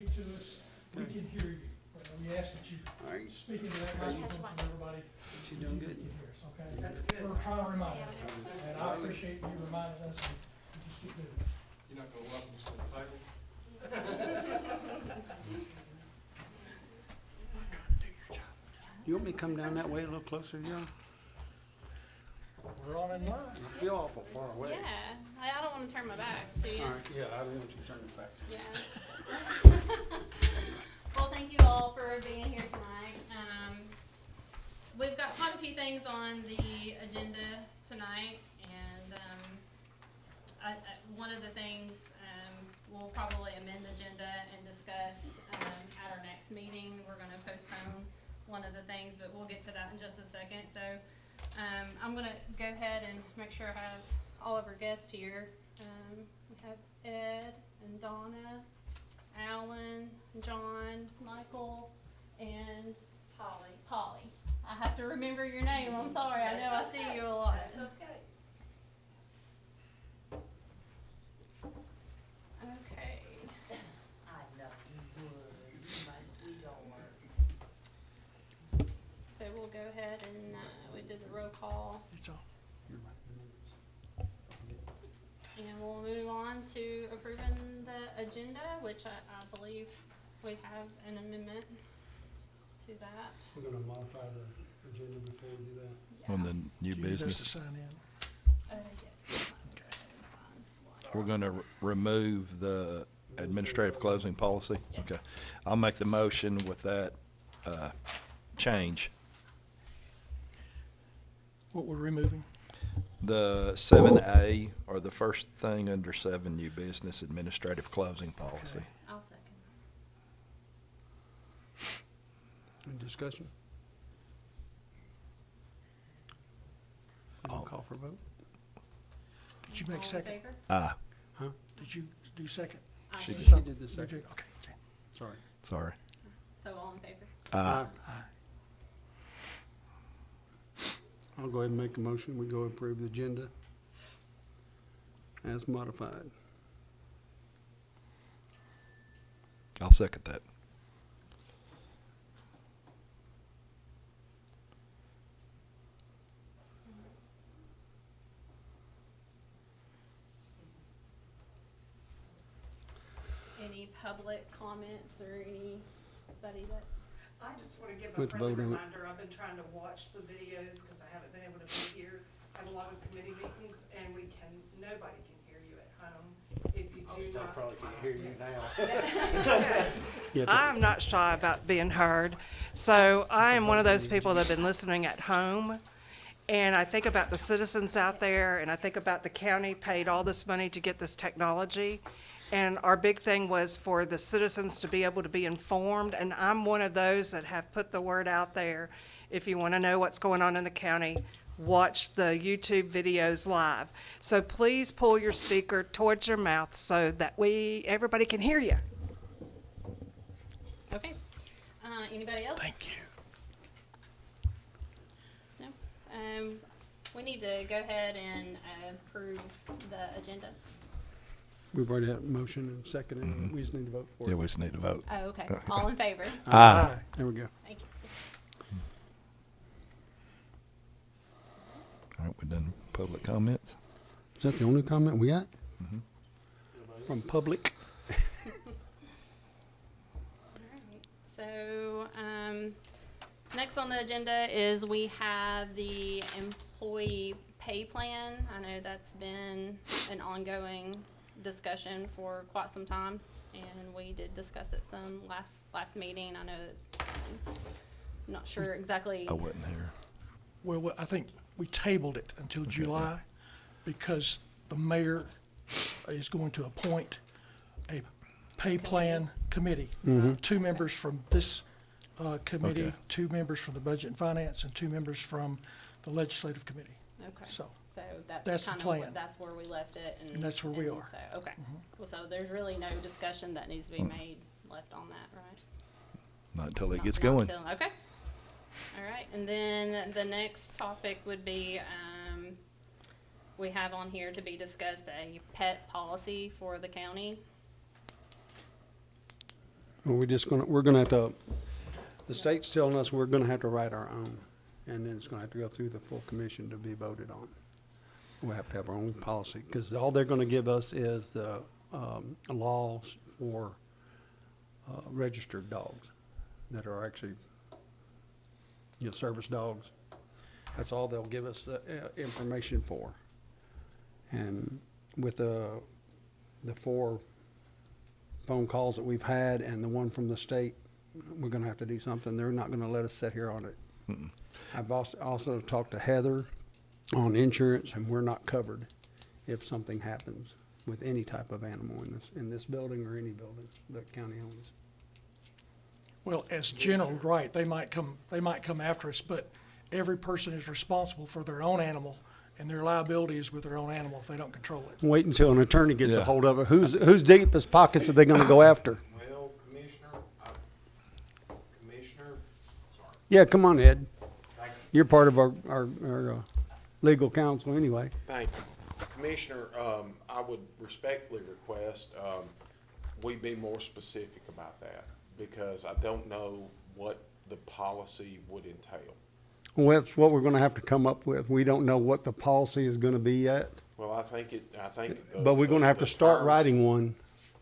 to us, we can hear you. We ask that you All right. speak into that microphone so everybody She's doing good. can hear us, okay? That's good. We're trying to remind you, and I appreciate you reminding us, and you just keep doing it. You're not gonna welcome us to the table? You want me to come down that way a little closer, John? We're on in line. I feel awful far away. Yeah, I don't want to turn my back to you. All right, yeah, I don't want you to turn it back. Yeah. Well, thank you all for being here tonight. We've got quite a few things on the agenda tonight, and one of the things we'll probably amend the agenda and discuss at our next meeting. We're going to postpone one of the things, but we'll get to that in just a second. So I'm going to go ahead and make sure I have all of our guests here. We have Ed and Donna, Alan, John, Michael, and Polly. I have to remember your name. I'm sorry. I know I see you a lot. That's okay. Okay. I know you would, my sweetheart. So we'll go ahead and we did the roll call, It's all. You're right, the minutes. and we'll move on to approving the agenda, which I believe we have an amendment to that. We're gonna modify the agenda before we do that. On the new Do you need us to business. sign in? Yes. Go ahead and sign. We're going to remove the administrative closing policy? Yes. Okay. I'll make the motion with that change. What we're removing? The 7A, or the first thing under 7, new business administrative closing policy. Okay. I'll second. Any discussion? I'll call for a vote. Did you All make in second? favor? Aye, Did you do second? I She did. She did the You second. did? Okay. Sorry. sorry. So all in favor? Aye. I'll go ahead and make the motion. We go approve the agenda as modified. I'll second that. Any public comments or anybody that, I just want to give a Let's friendly vote on it. reminder, I've been trying to watch the videos because I haven't been able to be here at a lot of committee meetings, and nobody can hear you at home if you do not. can't hear you now. Okay. Yeah, I'm not shy about being heard. So I am one of those people that have been listening at home. And I think about the citizens out there, and I think about the county paid all this money to get this technology. And our big thing was for the citizens to be able to be informed. And I'm one of those that have put the word out there. If you want to know what's going on in the county, watch the YouTube videos live. So please pull your speaker towards your mouth so that everybody can hear you. okay. Anybody else? Thank you. No? We need to go ahead and approve the agenda. We've already had a motion and second, and we just need to vote for Yeah, it. we just need to vote. Oh, okay. All in favor? Aye. There we go. Thank you. All right, we're done public comments. Is that the only comment we got? From public? Alright, so, next on the agenda is we have the employee pay plan. I know that's been an ongoing discussion for quite some time, and we did discuss it some last meeting. I know it's, I'm not sure exactly. I wasn't here. Well, I think we tabled it until July because the mayor is going to appoint a pay plan committee. 2 members from this committee, Okay. 2 members from the Budget and Finance, and 2 members from the Legislative Committee. Okay. So, So That's that's the kind of plan. that's where we left it. And that's where we are. So, okay. Well, so there's really no discussion that needs to be made left on that, right? Not until it Not- gets not going. until- Okay. All right, and then the next topic would be, we have on here to be discussed a pet policy for the county. we're gonna have to, the state's telling us we're gonna have to write our own, and then it's gonna have to go through the full commission to be voted on. We have to have our own policy, because all they're gonna give us is the, laws for, registered dogs that are actually, service dogs. That's all they'll give us the, information for. And with the 4 phone calls that we've had and the one from the state, we're gonna have to do something. They're not gonna let us sit here on it. I've also talked to Heather on insurance, and we're not covered if something happens with any type of animal in this building or any building that county owns. Well, as general right, they might come after us, but every person is responsible for their own animal, and their liability is with their own animal if they don't control it. Wait until an attorney gets a Yeah. hold of it. Whose deepest pockets are they gonna go after? Well, Commissioner, sorry. Yeah, come on, Ed. Thank you. You're part of our legal counsel anyway. Thank you. Commissioner, I would respectfully request, we be more specific about that, because I don't know what the policy would entail. Well, that's what we're gonna have to come up with. We don't know what the policy is gonna be yet, Well, I think. but we're gonna have to start writing one.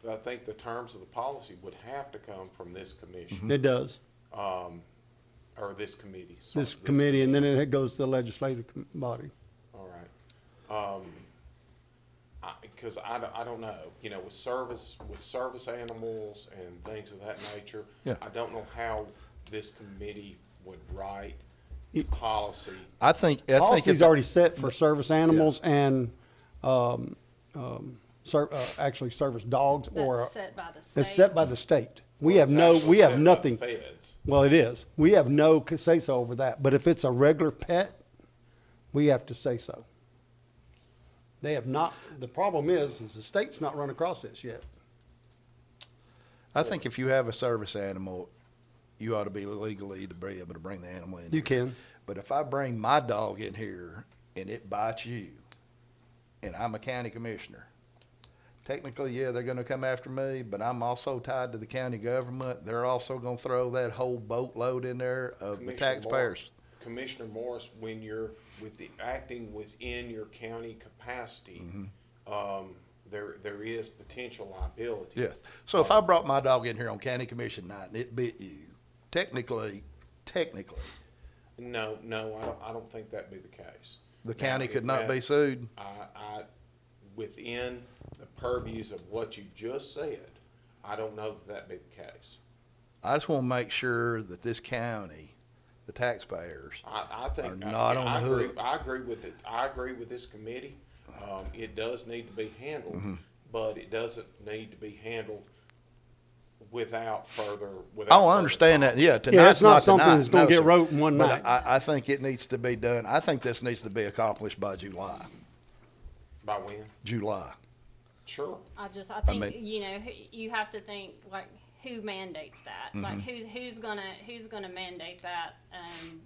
I think the terms of the policy would have to come from this commission, It does. or this committee. sorry, This committee, and then it goes to the legislative body. All right. Because I don't know, with service animals and things of that nature, Yeah. I don't know how this committee would write policy. I think if Policy's already set for service animals and, actually service dogs or, That's set by the state. it's set by the state. We Well, have it's no, actually we have set by the nothing. Feds. Well, it is. We have no say-so over that, but if it's a regular pet, we have to say so. They have not, the problem is the state's not run across this yet. I think if you have a service animal, you ought to be legally to be able to bring the animal in. You can. But if I bring my dog in here and it bites you, and I'm a county commissioner, technically, yeah, they're gonna come after me, but I'm also tied to the county government. They're also gonna throw that whole boatload in there of the Commissioner taxpayers. Commissioner Morris, when you're acting within your county capacity, there is potential liability. Yes. So if I brought my dog in here on county commission night and it bit you, technically, No, I don't think that'd be the case. the Now, county if could not be that- sued. Within the purviews of what you just said, I don't know that that'd be the case. I just wanna make sure that this county, the taxpayers, I think. Are not on the I agree- hook. I agree with it. I agree with this committee. It does need to be handled, Mm-hmm. but it doesn't need to be handled without further. Oh, I understand that, yeah, Yeah, tonight's it's not something tonight. that's gonna No, get sir. wrote in one But night. I think it needs to be done. I think this needs to be accomplished by July. By when? July. Sure. I think, mean- you have to think, like, who mandates that? Mm-hmm. Like, who's gonna mandate that,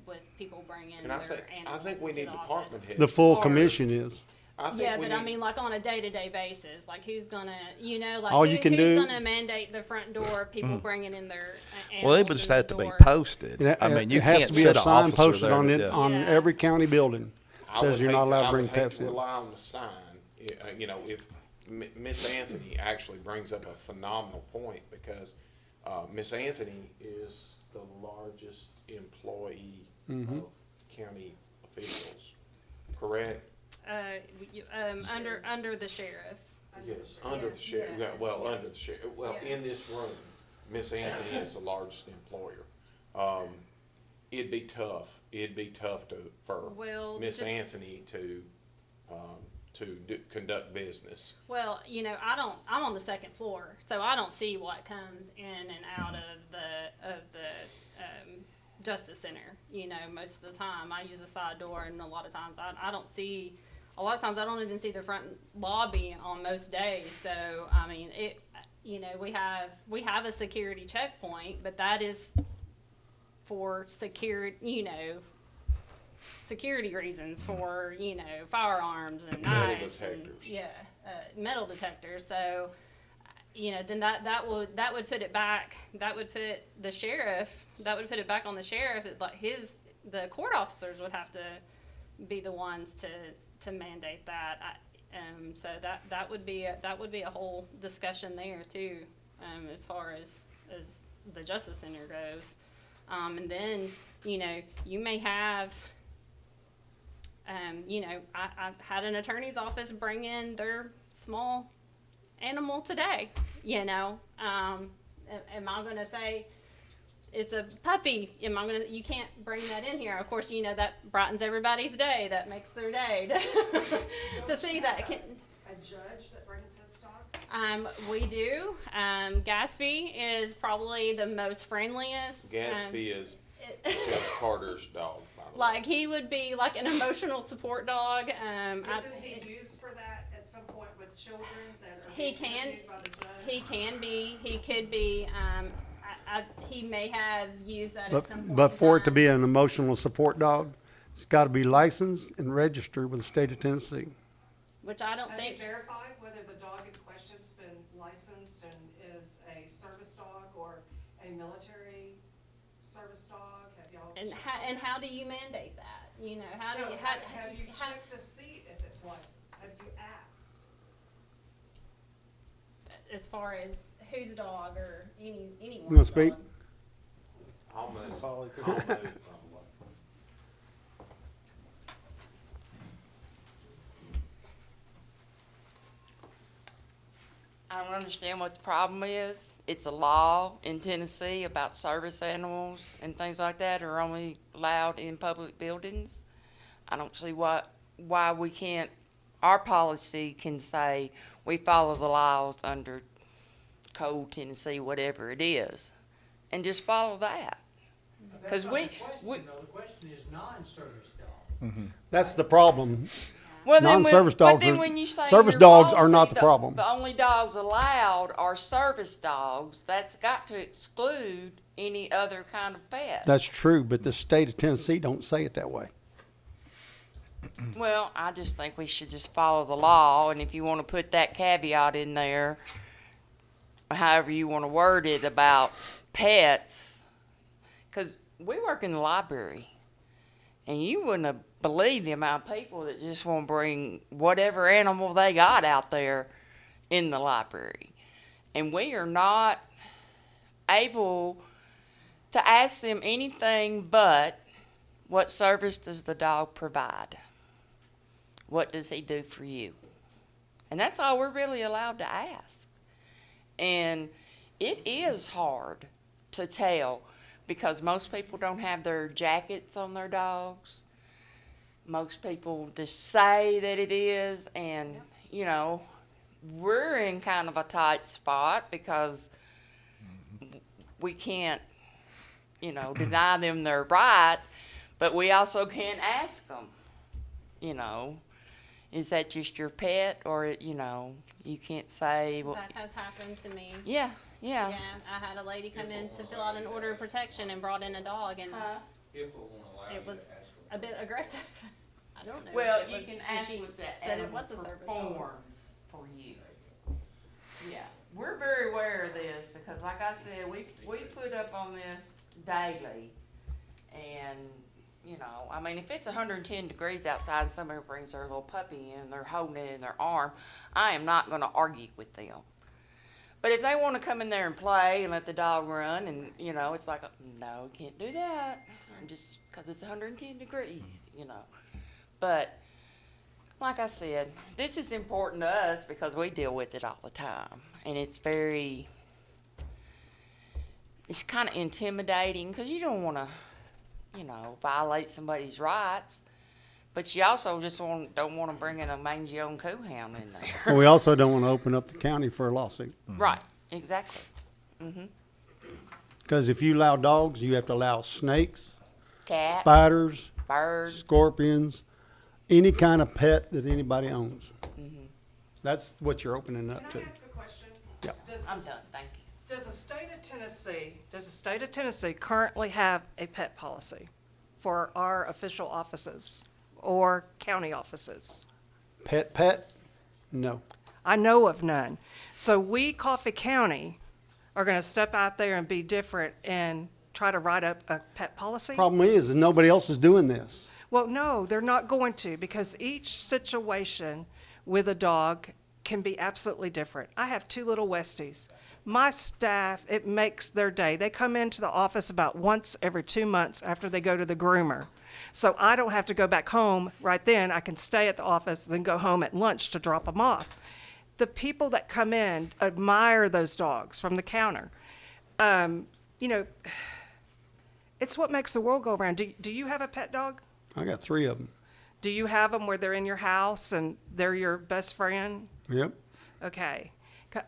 with people bringing And their I animals think we into need the office? department heads. The full Or- commission is. I think Yeah, we but I need- mean, like, on a day-to-day basis, like, who's gonna, like, All you can who's do- gonna mandate the front door of people bringing in their animals Well, it would just in the have to be door? posted. It I mean, you it has can't to be set a an sign officer posted there. on it, yeah. on Yeah. every county building. I Says would you're hate not to- allowed to I bring would hate pets to in. rely on the sign. If Miss Anthony actually brings up a phenomenal point, because Miss Anthony is the largest employee Mm-hmm. of county officials, correct? Under the sheriff. Yes, under the sheriff, under the sheriff, in this room, Miss Anthony is the largest employer. It'd be tough for Well, Miss just- Anthony to conduct business. Well, I'm on the second floor, so I don't see what comes in and out of the Justice Center, most of the time. I use a side door, and a lot of times I don't even see the front lobby on most days. So, I mean, we have a security checkpoint, but that is for security reasons, for, firearms and Metal knives and, detectors. metal detectors. So, you know, then that would put it back, that would put the sheriff, that would put it back on the sheriff, like the court officers would have to be the ones to mandate that. So that would be a whole discussion there too, as far as the Justice Center goes. And then, you know, you may have, you know, I had an attorney's office bring in their small animal today, you know. Am I gonna say it's a puppy? You can't bring that in here. Of course, you know, that brightens everybody's day. That makes their day to see that. A judge that brings his dog? We do. Gatsby is probably the most friendliest. Gatsby is Judge Carter's dog, by the way. Like, he would be like an emotional support dog. Isn't he used for that at some point with children that are He being can, interviewed by the judge? he can be, he could be, he may have used that at some point. But in for it to time. be an emotional support dog, it's gotta be licensed and registered with the state of Tennessee. Which I don't Have you think, verified whether the dog in question's been licensed and is a service dog or a military service dog? Have y'all? and how do you mandate that? You know, how do No, you, have you how, checked to see if it's licensed? Have you asked? as far as whose dog or anyone's You wanna speak? dog? I'll move. I'll move. I don't understand what the problem is. It's a law in Tennessee about service animals and things like that are only allowed in public buildings. I don't see why we can't, our policy can say we follow the laws under Code Tennessee, whatever it is, and just follow that. Because That's we, not the question, though. The question is non-service dog. That's the problem. well, then Non-service but dogs then are- when you say service your dogs are not policy, the problem. The only dogs allowed are service dogs. That's got to exclude any other kind of pet. That's true, but the state of Tennessee don't say it that way. Well, I just think we should just follow the law, and if you want to put that caveat in there, however you want to word it about pets, because we work in the library, and you wouldn't have believed the amount of people that just want to bring whatever animal they got out there in the library. And we are not able to ask them anything but, what service does the dog provide? What does he do for you? And that's all we're really allowed to ask. And it is hard to tell because most people don't have their jackets on their dogs. Most people just say that it is, and, you know, we're in kind of a tight spot because we can't, you know, deny them their right, but we also can't ask them, you know, is that just your pet? Or, you know, you can't say, well, That has happened to me. yeah, yeah. Yeah, I had a lady come in to fill out an order of protection and brought in a dog, and HIPAA won't allow it you was to ask for a bit aggressive. I don't know. Well, if it you was- can if ask she what that said it animal was a service dog. performs for you. Yeah, we're very aware of this because, like I said, we put up on this daily, and you know, I mean, if it's 110 degrees outside and somebody brings their little puppy in and they're holding it in their arm, I am not going to argue with them. But if they want to come in there and play and let the dog run, and you know, it's like, no, can't do that, just because it's 110 degrees, you know. But like I said, this is important to us because we deal with it all the time, and it's kind of intimidating because you don't want to, you know, violate somebody's rights, but you also just don't want to bring in a mangy old coon hound in there. And we also don't want to open up the county for a lawsuit. Right, exactly. Because if you allow dogs, you have to allow snakes, Cats, spiders, birds. scorpions, any kind of pet that anybody owns. That's what you're opening up to. Can I ask a question? Yeah. Does I'm the- done, thank you. Does the state of Tennessee, Does the state of Tennessee currently have a pet policy for our official offices or county offices? Pet? No. I know of none. So we, Coffee County, are gonna step out there and be different and try to write up a pet policy? Problem is nobody else is doing this. Well, no, they're not going to, because each situation with a dog can be absolutely different. I have 2 little Westies. My staff, it makes their day. They come into the office about once every 2 months after they go to the groomer. So I don't have to go back home right then. I can stay at the office, then go home at lunch to drop them off. The people that come in admire those dogs from the counter. You know, it's what makes the world go around. Do you have a pet dog? I got 3 of them. Do you have them where they're in your house and they're your best friend? Yep. Okay.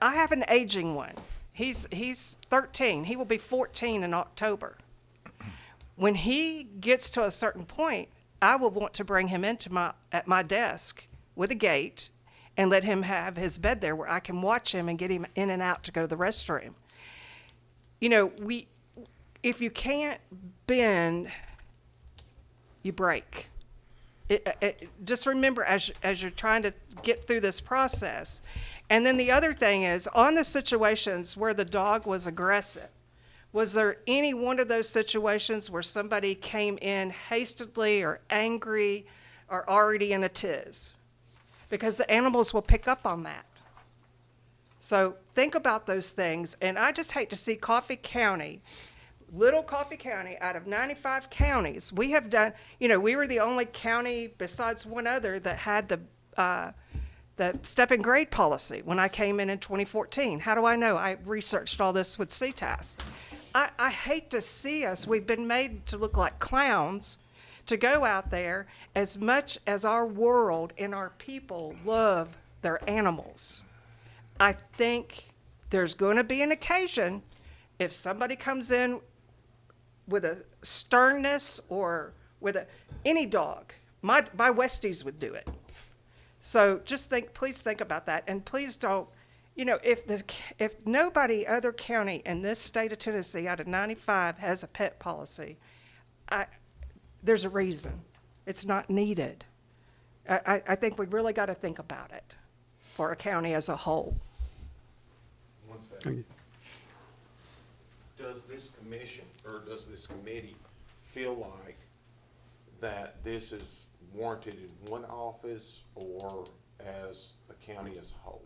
I have an aging one. He's 13. He will be 14 in October. When he gets to a certain point, I will want to bring him at my desk with a gate and let him have his bed there where I can watch him and get him in and out to go to the restroom. You know, if you can't bend, you break. Just remember as you're trying to get through this process. And then the other thing is, on the situations where the dog was aggressive, was there any one of those situations where somebody came in hastily or angry or already in a tiz? Because the animals will pick up on that. So think about those things. And I just hate to see Coffee County, little Coffee County, out of 95 counties, we have done, you know, we were the only county besides one other that had the step and grade policy when I came in 2014. How do I know? I researched all this with CTAS. I hate to see us, we've been made to look like clowns to go out there as much as our world and our people love their animals. I think there's going to be an occasion if somebody comes in with a sternness or with any dog, my Westies would do it. So just please think about that, and please don't, you know, if nobody other county in this state of Tennessee out of 95 has a pet policy, there's a reason. It's not needed. I think we really got to think about it for a county as a whole. One Thank second. you. Does this commission, or does this committee feel like that this is warranted in one office or as a county as a whole?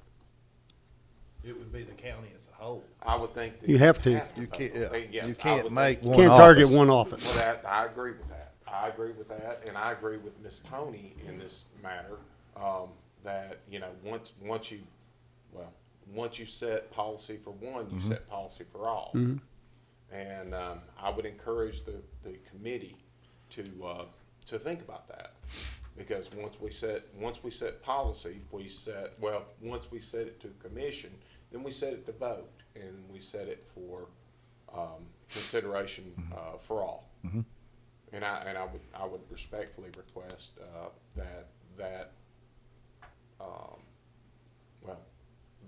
It would be the county as a whole. I would think that. You have to. You can't, yeah, Yes, you I can't would make think- one Can't target office. one office. Well, I agree with that. I agree with that, and I agree with Ms. Pony in this matter, that, you know, once you set policy for one, you set policy for all. And, I would encourage the committee to think about that. Because once we set policy, once we set it to commission, then we set it to vote, and we set it for, consideration, for all. And I would respectfully request,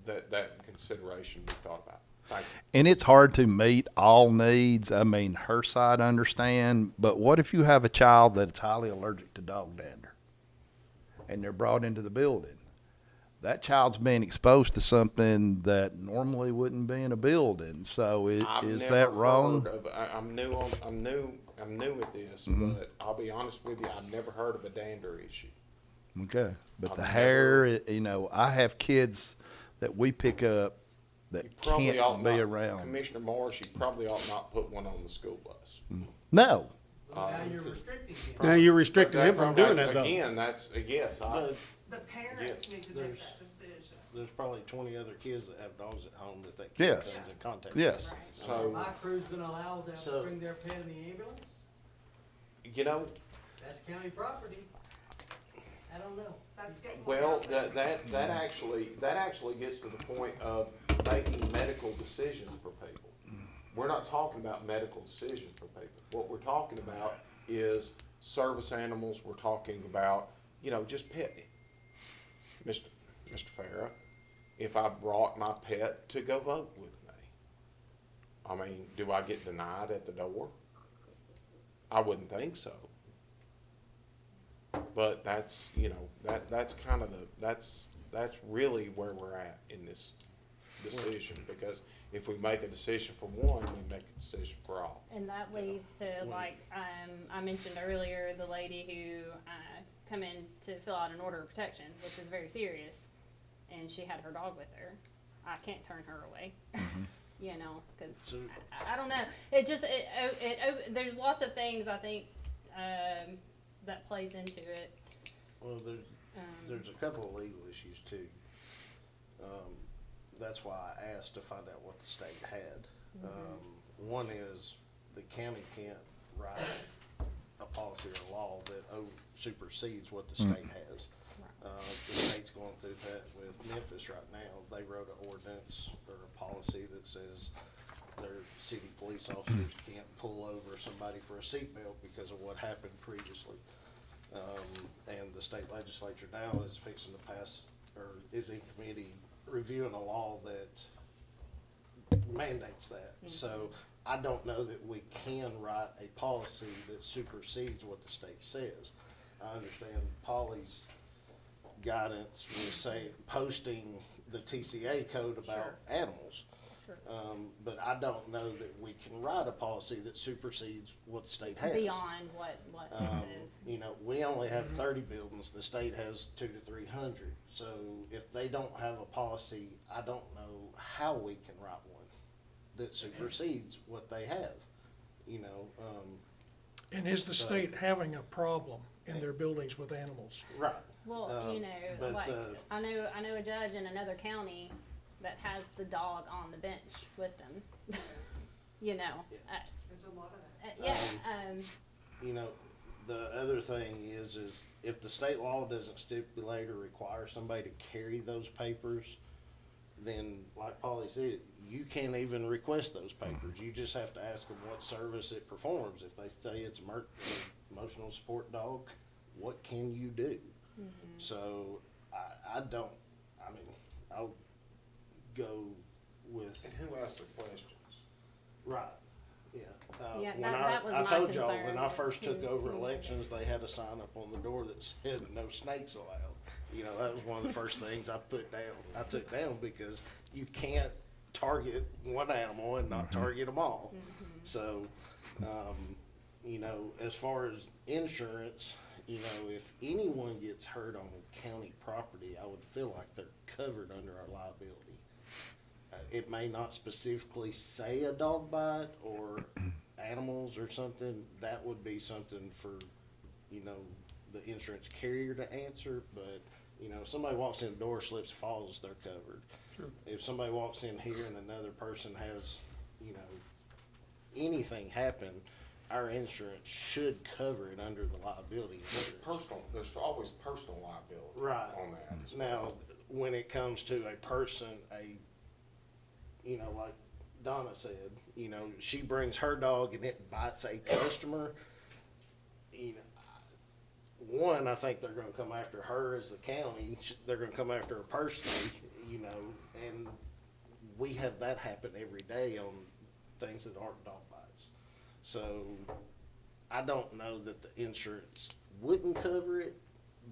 that consideration be thought about. Thank you. And it's hard to meet all needs. I mean, her side understand, but what if you have a child that's highly allergic to dog dander and they're brought into the building? That child's being exposed to something that normally wouldn't be in a building. So I've is never that wrong? heard of- I'm new at this, but I'll be honest with you, I've never heard of a dander issue. Okay. But the I've hair, you know, I have kids that we pick up that You probably ought can't be not, around. Commissioner Morris, you probably ought not put one on the school bus. No. Now you're restricting him. Now you're restricting him from doing that though. Again, that's, yes, The parents need to make that decision. There's probably 20 other kids that have dogs at home that kid Yes. comes in contact with. Yes. so, My crew's gonna allow them to So- bring their pet in the ambulance? you know, That's county property. I don't know. That's getting. well, that actually gets to the point of making medical decisions for people. We're not talking about medical decisions for people. What we're talking about is service animals. We're talking about, you know, just pet. Mr. Farah, if I brought my pet to go vote with me, I mean, do I get denied at the door? I wouldn't think so. But that's, you know, that's kind of that's That's really where we're at in this decision, because if we make a decision for one, we make a decision for all. And that leads to, like, I mentioned earlier, the lady who, come in to fill out an order of protection, which is very serious, and she had her dog with her. I can't turn her away, you know, cause I don't know. It just, there's lots of things, I think, that plays into it. Well, there's a couple of legal issues too. That's why I asked to find out what the state had. One is the county can't write a policy or law that supersedes what the state has. The state's going through that with Memphis right now. They wrote an ordinance or a policy that says their city police officers can't pull over somebody for a seatbelt because of what happened previously. And the state legislature now is fixing to pass, or is in committee reviewing a law that mandates that. So I don't know that we can write a policy that supersedes what the state says. I understand Polly's guidance was say posting the TCA code about animals. But I don't know that we can write a policy that supersedes what the state has. Beyond what it says. You know, we only have 30 buildings, the state has 200 to 300. So if they don't have a policy, I don't know how we can write one that supersedes what they have, you know. And is the state having a problem in their buildings with animals? Right. Well, you know, but, like, I know a judge in another county that has the dog on the bench with them. You know, There's a lot of that. yeah, You know, the other thing is if the state law doesn't stipulate or require somebody to carry those papers, then like Polly said, you can't even request those papers. You just have to ask them what service it performs. If they say it's emotional support dog, what can you do? So I'll go with. And who asked the questions? Right, yeah. Yeah, When that was I my told y'all, concern, when I was first took who- over who- elections, they had a sign up on the door that said no snakes allowed. You know, that was one of the first things I took down because you can't target one animal and not target them all. So, you know, as far as insurance, you know, if anyone gets hurt on county property, I would feel like they're covered under our liability. It may not specifically say a dog bite or animals or something. That would be something for, you know, the insurance carrier to answer. But, you know, if somebody walks in the door, slips, falls, they're covered. If somebody walks in here and another person has, you know, anything happen, our insurance should cover it under the liability insurance. There's always personal liability Right. on that. Now, when it comes to a person, you know, like Donna said, you know, she brings her dog and it bites a customer, you know, one, I think they're gonna come after her as the county, they're gonna come after her personally, you know, and we have that happen every day on things that aren't dog bites. So, I don't know that the insurance wouldn't cover it,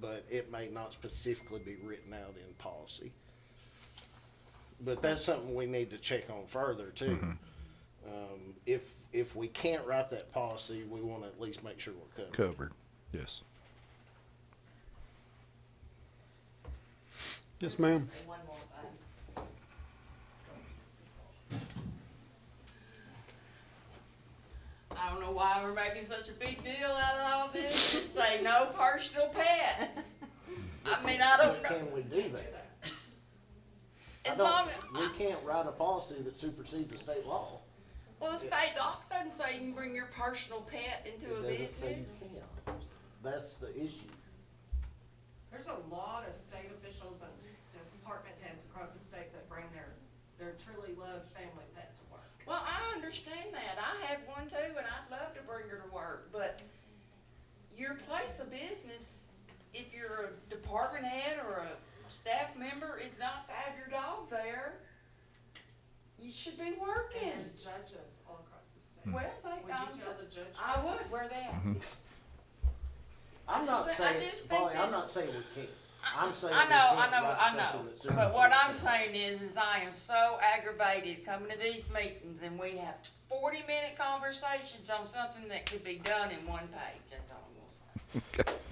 but it may not specifically be written out in policy. But that's something we need to check on further too. If we can't write that policy, we wanna at least make sure we're covered. Covered, yes. Yes, ma'am. Say one more thing. I don't know why we're making such a big deal out of all this. Just say no personal pets. I mean, I don't know. Can we do that? As long, We can't write a policy that supersedes the state law. well, the state law doesn't say you can bring your personal pet into a It doesn't say you business. can't. That's the issue. There's a lot of state officials and department heads across the state that bring their truly loved family pet to work. Well, I understand that. I have one too, and I'd love to bring her to work, but your place of business, if you're a department head or a staff member, is not to have your dog there. You should be And working. there's judges all across the state. Well, Would you tell the judge? I would, where they at? I'm not I saying, just think Polly, I'm this- not saying we can't. I'm saying. I we know, can't write I something know. that But what I'm supersedes saying is I am so aggravated coming to these meetings and we have 40-minute conversations on something that could be done in one page. That's all I'm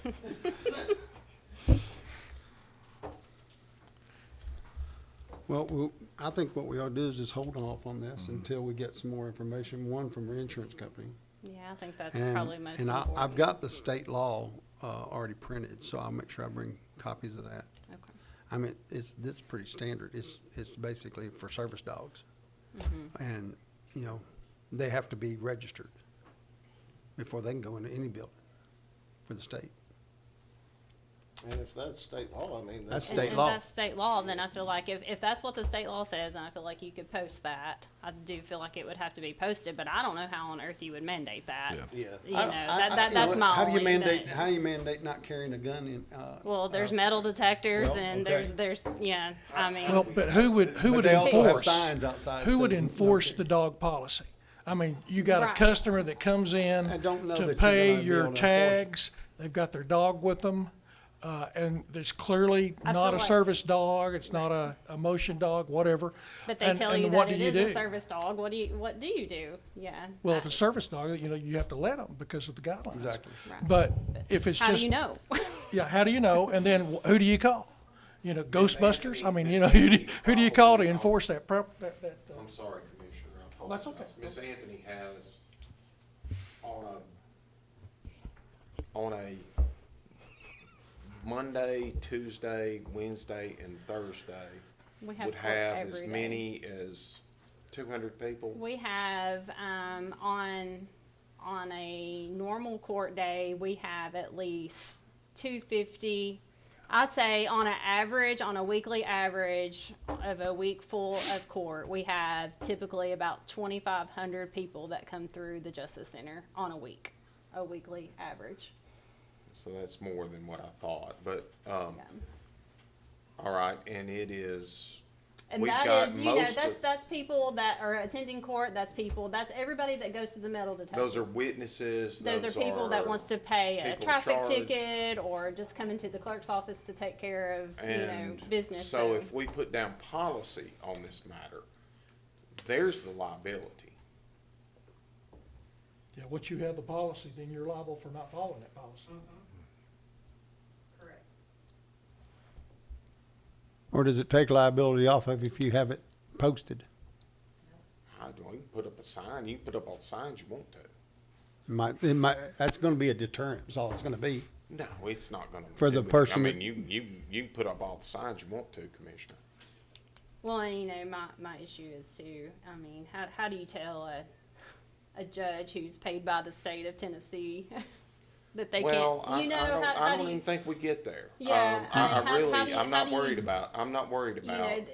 gonna say. Well, I think what we ought to do is just hold off on this until we get some more information, one from our insurance company. Yeah, I think that's And- probably most And important. I've got the state law, already printed, so I'll make sure I bring copies of that. Okay. I mean, this pretty standard. It's basically for service dogs. Mm-hmm. And, you know, they have to be registered before they can go into any building for the state. And if that's state law, I mean, That's And state if law. that's state law, then I feel like if that's what the state law says, then I feel like you could post that. I do feel like it would have to be posted, but I don't know how on earth you would mandate that. Yeah. You know, I- that's you know, my how do you only mandate? thing. How do you mandate not carrying a gun in? Well, there's metal detectors well, and okay. there's, yeah, I mean. Well, but who would But they also have enforce? signs outside. Who would says no enforce carry. the dog policy? I mean, you got a Right. customer that comes in I don't know to that you're pay gonna be your able to enforce it. tags, they've got their dog with them, and it's clearly I not feel a like- service dog, it's not a motion dog, whatever. But they And- tell and you what that do it you is a do? service dog. What do you do? Yeah. Well, if it's a service dog, you know, you have to let them because of the guidelines. Exactly. Right. But if it's How do just, you know? yeah, how do you know? And then who do you call? You know, Ghostbusters? I mean, you know, who do you call to enforce that I'm sorry, Commissioner, I That's apologize. okay. Miss Anthony has on a Monday, Tuesday, Wednesday, and Thursday, We have would court have as every day. many as 200 people? We have, on a normal court day, we have at least 250. I say on an average, on a weekly average of a week full of court, we have typically about 2,500 people that come through the Justice Center on a weekly average. So that's more than what I thought, but, Yeah. all right, and it is, And we've that got is, you know, most of, that's people that are attending court, that's everybody that goes to the metal detector. those are witnesses, Those are people that wants to pay a people traffic charged. ticket or just come into the clerk's office to take care of, you know, And business. so if we put down policy on this matter, there's the liability. Yeah, once you have the policy, then you're liable for not following that policy. Correct. Or does it take liability off of if you have it posted? I don't, you can put up a sign, you can put up all the signs you want to. That's gonna be a deterrent, is all it's gonna be. No, it's not gonna. For the person I that- mean, you can put up all the signs you want to, Commissioner. Well, and you know, my issue is too, I mean, how do you tell a judge who's paid by the state of Tennessee that they Well, can't, you know, I how don't do even you, think we get there. Yeah, I mean, I how really, do you- I'm how not do you- worried about, I'm not worried you know, about,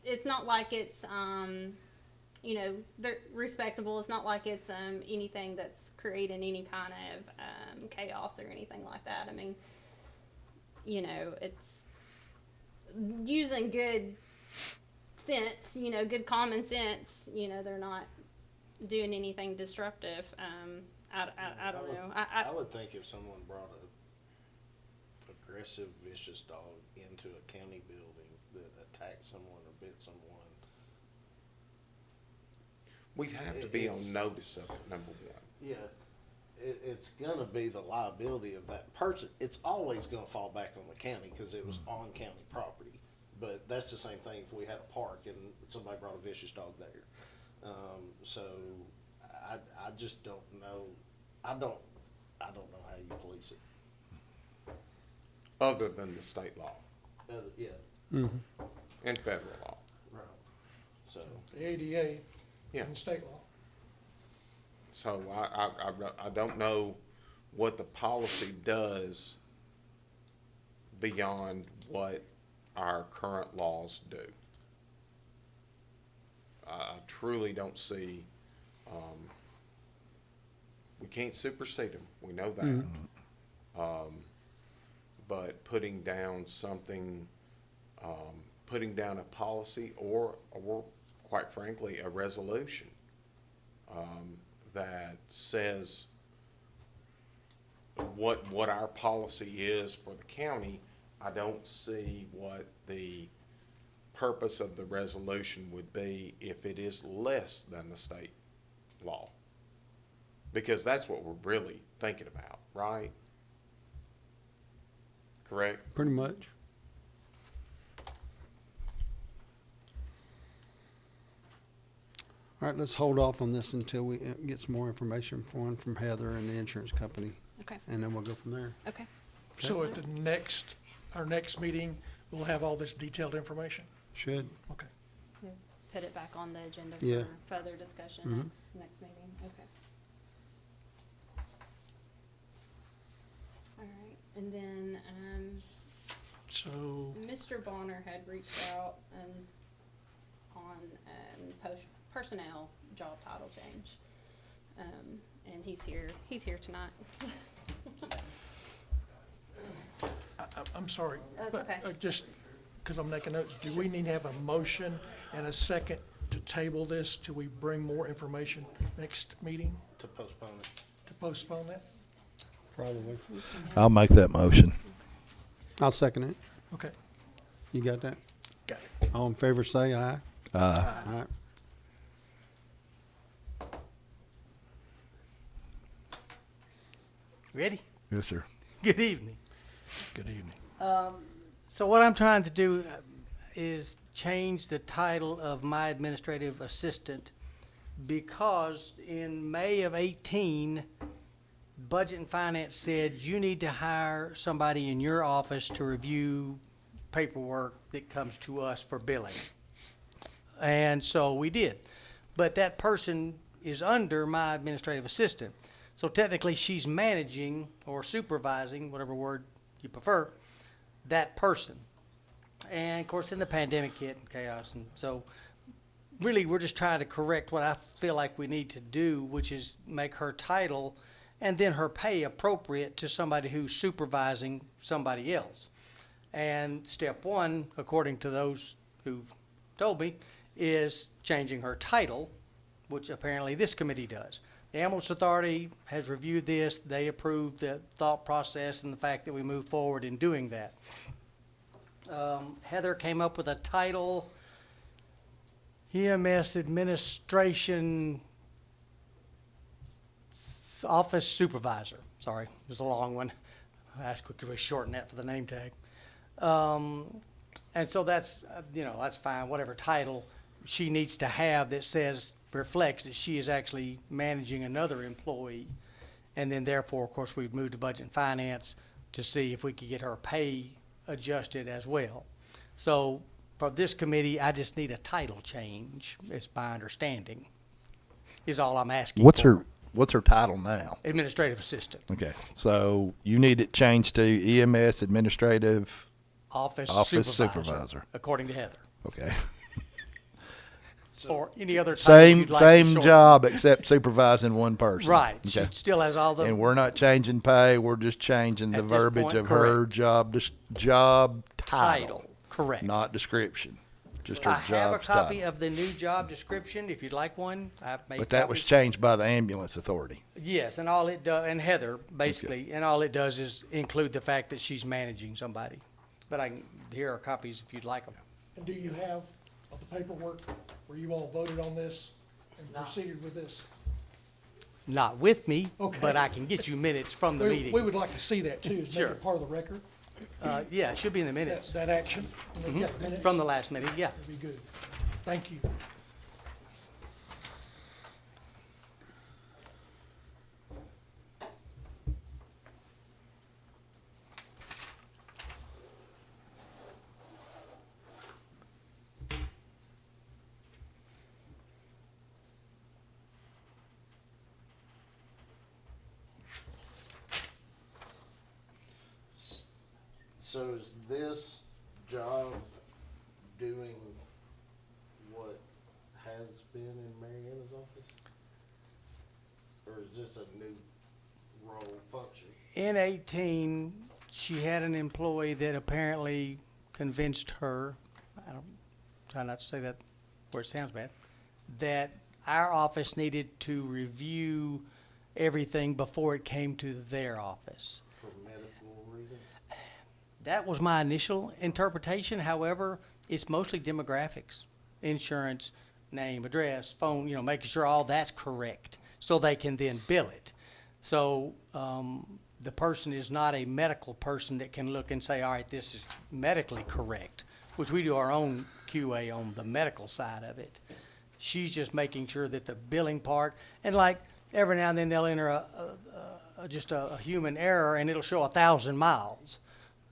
it's not like it's, you know, they're respectable. It's not like it's anything that's creating any kind of chaos or anything like that. I mean, you know, it's using good sense, you know, good common sense. You know, they're not doing anything disruptive. I don't know. I would think if someone brought a aggressive, vicious dog into a county building that attacked someone or bit someone, we'd have to be on it's- notice of it, number one. yeah, it's gonna be the liability of that person. It's always gonna fall back on the county because it was on county property. But that's the same thing if we had a park and somebody brought a vicious dog there. So I just don't know. I don't know how you police it. Other than the state law Yeah, and federal law. right. So, The ADA Yeah. and state law. So I don't know what the policy does beyond what our current laws do. I truly don't see, we can't supersede them, we know that. But putting down something, putting down a policy or quite frankly, a resolution, that says what our policy is for the county I don't see what the purpose of the resolution would be if it is less than the state law. Because that's what we're really thinking about, right? Correct? Pretty much. All right, let's hold off on this until we get some more information from Heather and the insurance company, Okay, and then we'll go from there. okay. So at our next meeting, we'll have all this detailed information? Should. Okay. Put it back on the agenda Yeah. for further discussion Mhm. next meeting, okay. All right, and then, So, Mr. Bonner had reached out on personnel job title change. And he's here tonight. I'm sorry. That's but, okay. Just because I'm making notes, do we need to have a motion and a second to table this till we bring more information next meeting To postpone it. to postpone that? Probably. I'll make that motion. I'll second it. Okay, You got that? got it. All in favor, say aye. Aye. Ready? Yes, sir. Good evening. Good evening. So what I'm trying to do is change the title of my administrative assistant because in May of 18, Budget and Finance said you need to hire somebody in your office to review paperwork that comes to us for billing. And so we did. But that person is under my administrative assistant. So technically she's managing or supervising, whatever word you prefer, that person. And of course then the pandemic hit and chaos. And so really we're just trying to correct what I feel like we need to do, which is make her title and then her pay appropriate to somebody who's supervising somebody else. And step one, according to those who've told me, is changing her title, which apparently this committee does. The Ambulance Authority has reviewed this. They approved the thought process and the fact that we move forward in doing that. Heather came up with a title, EMS Administration Office Supervisor. Sorry, it was a long one. I asked could we shorten that for the name tag. And so that's, that's fine, whatever title she needs to have that says, reflects that she is actually managing another employee. And then therefore, of course, we've moved to Budget and Finance to see if we could get her pay adjusted as well. So for this committee, I just need a title change, is my understanding, is all I'm asking for. What's her title now? Administrative Assistant, Okay, so you need it changed to EMS Administrative, Office Office Supervisor, Supervisor. according to Heather. okay. Or any other title Same, you'd like to same shorten. job except supervising one person. Right, she Okay. still has all the. And we're not changing pay, we're just changing the At this verbiage point, of her correct. job title. Title, correct. Not description, just her I have a job copy title. of the new job description, if you'd like one. I've made But that was copies. changed by the ambulance authority. Yes, and all it does, and Heather, basically, and all it does is include the fact that she's managing somebody. But here are copies if you'd like them. And do you have the paperwork where you all voted on this and proceeded with this? Not with me, Okay. but I can get you minutes from the We meeting. would like to see that too, is make Sure. it part of the record, Yeah, it should be in the that, minutes, that action. Yeah, minutes. from the last meeting, yeah. That'd be good. Thank you. So is this job doing what has been in Mariana's office? Or is this a new role function? In 18, she had an employee that apparently convinced her, I don't, try not to say that where it sounds bad, that our office needed to review everything before it came to their office. For medical reasons? That was my initial interpretation. However, it's mostly demographics, insurance, name, address, phone, you know, making sure all that's correct so they can then bill it. So, the person is not a medical person that can look and say, all right, this is medically correct, which we do our own QA on the medical side of it. She's just making sure that the billing part, and like every now and then they'll enter just a human error and it'll show 1,000 miles.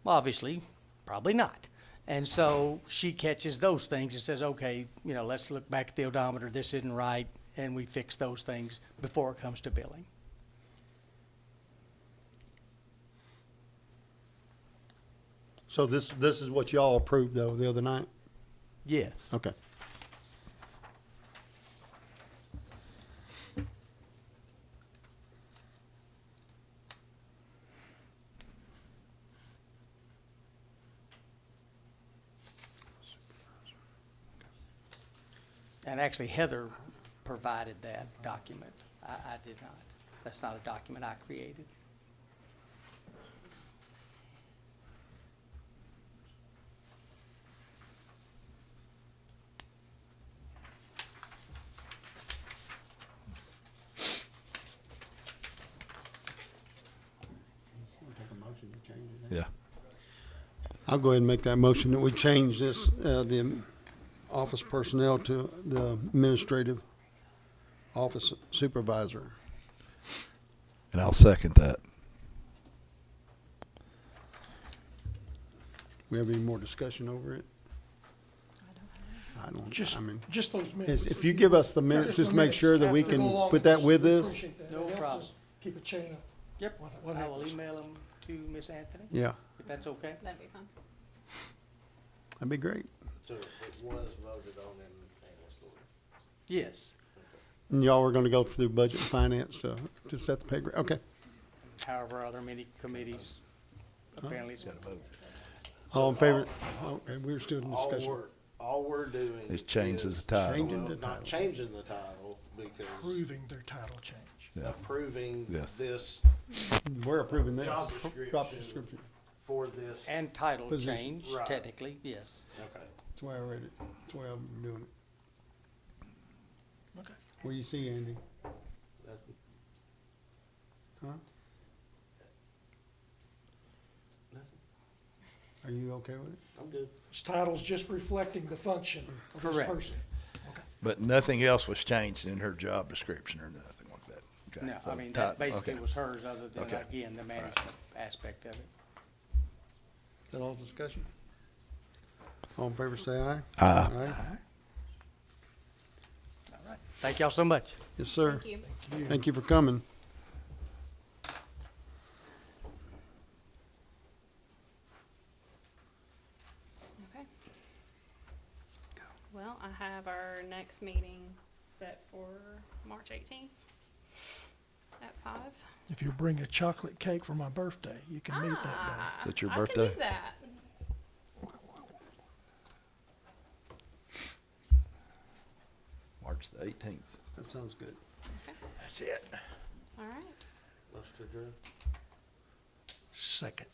Well, obviously, probably not. And so she catches those things and says, okay, you know, let's look back at the odometer, this isn't right, and we fix those things before it comes to billing. So this is what y'all approved though the other night? Yes. Okay. And actually Heather provided that document. I did not. That's not a document I created. Yeah. I'll go ahead and make that motion that we change this, the office personnel to the administrative office supervisor. And I'll second that. We have any more discussion over it? I don't, Just, I mean, just those minutes. if you give us the minutes, just make sure that we After can go along put that this, with we this. appreciate that. No It helps problem. us keep a chain of Yep. what I will happens. email them to Miss Anthony, Yeah, if that's okay. That'd be fun. that'd be great. So it was voted on in Anniston. Yes. And y'all were gonna go through budget and finance, to set the pay grade, okay. However, other many committees apparently. All in favor? Okay, we're still in All discussion. we're doing. It changes is- the title. Changing Well, the not title. changing the title, because Proving their title change. Yeah. approving Yes. this We're approving this. Job Job description. description. for this. And title Position. change, Right. technically, yes. Okay. That's why I read it. That's why I'm doing it. Okay. What do you see, Andy? Nothing. Huh? Nothing. Are you okay with it? I'm good. His title's just reflecting the function of this Correct. person. Okay. But nothing else was changed in her job description or nothing like that. Okay, No, so I mean, title- that basically okay. was hers, other than, Okay. again, the management aspect of it. Is that all discussion? All in favor, say aye. Aye. All right. Thank y'all so much. Yes, sir. Thank you. Thank you for coming. Okay. Well, I have our next meeting set for March 18th at 5. If you bring a chocolate cake for my birthday, you can meet that day. Ah, Is that your I birthday? can do that. March the 18th. That sounds good. Okay. That's it. All right. Motion to adjourn. Second.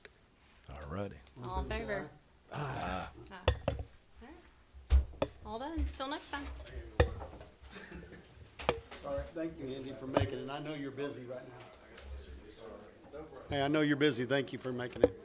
All righty. All in favor? Aye. Aye. All right. All done. Till next time. All right, thank you, Andy, for making it. I know you're busy right now. Hey, I know you're busy. Thank you for making it.